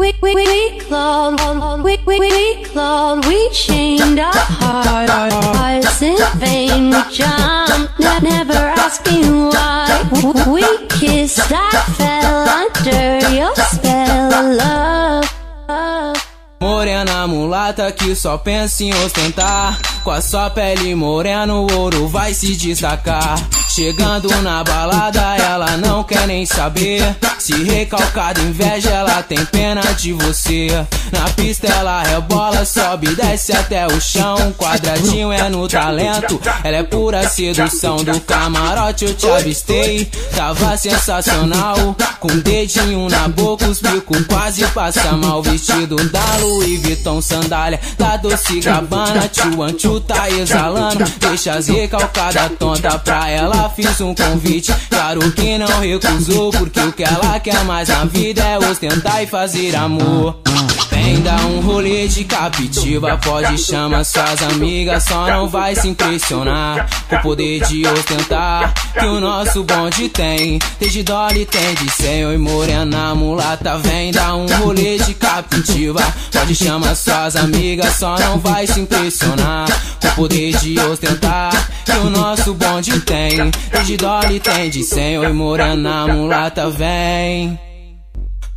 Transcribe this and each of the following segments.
We chained our hearts in vain. We jumped, never asking why. We kissed, I fell under your spell of love. Morena mulata que só pensa em ostentar, com a sua pele morena o ouro vai se destacar. Chegando na balada ela não quer nem saber, se recalcada inveja ela tem pena de você. Na pista ela rebola, sobe e desce até o chão. Quadradinho é no talento, ela é pura sedução. Do camarote eu te avistei, tava sensacional, com dedinho na boca, os bicos quase passa mal. Vestido da Louis Vuitton, sandália da Dolce Gabbana, tio Antio tá exalando, deixa as recalcadas tonta. Pra ela fiz um convite, claro que não recusou, porque o que ela quer mais na vida é ostentar e fazer amor. Vem dar um rolê de captiva, pode chamar suas amigas, só não vai se impressionar com o poder de ostentar que o nosso bonde tem. Desde Dolly tem de 100, oi morena mulata, vem dar um rolê de captiva, pode chamar suas amigas, só não vai se impressionar com o poder de ostentar que o nosso bonde tem. Desde Dolly tem de 100, oi morena mulata, vem.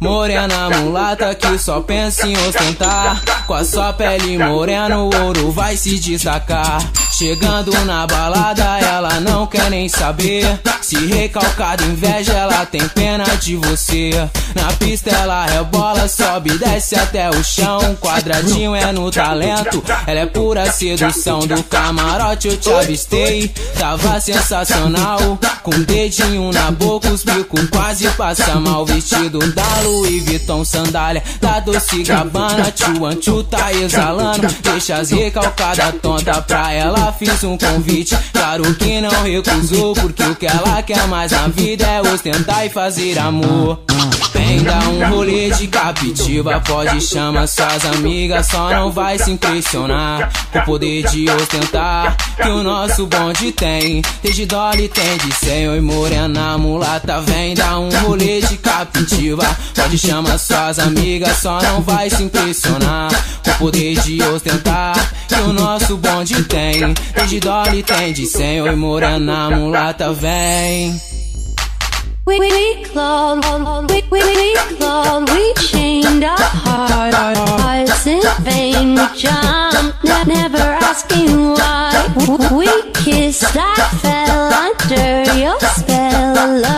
Morena mulata que só pensa em ostentar, com a sua pele morena o ouro vai se destacar. Chegando na balada ela não quer nem saber, se recalcada inveja ela tem pena de você. Na pista ela rebola, sobe e desce até o chão. Quadradinho é no talento, ela é pura sedução. Do camarote eu te avistei, tava sensacional, com dedinho na boca, os bicos quase passa mal. Vestido da Louis Vuitton, sandália da Dolce Gabbana, tio Antio tá exalando, deixa as recalcadas tonta. Pra ela fiz um convite, claro que não recusou, porque o que ela quer mais na vida é ostentar e fazer amor. Vem dar um rolê de captiva, pode chamar suas amigas, só não vai se impressionar com o poder de ostentar que o nosso bonde tem. Desde Dolly tem de 100, oi morena mulata, vem dar um rolê de captiva, pode chamar suas amigas, só não vai se impressionar com o poder de ostentar que o nosso bonde tem. Desde Dolly tem de 100, oi morena mulata, vem. We chained our hearts in vain. We jumped, never asking why. We kissed, I fell under your spell of love.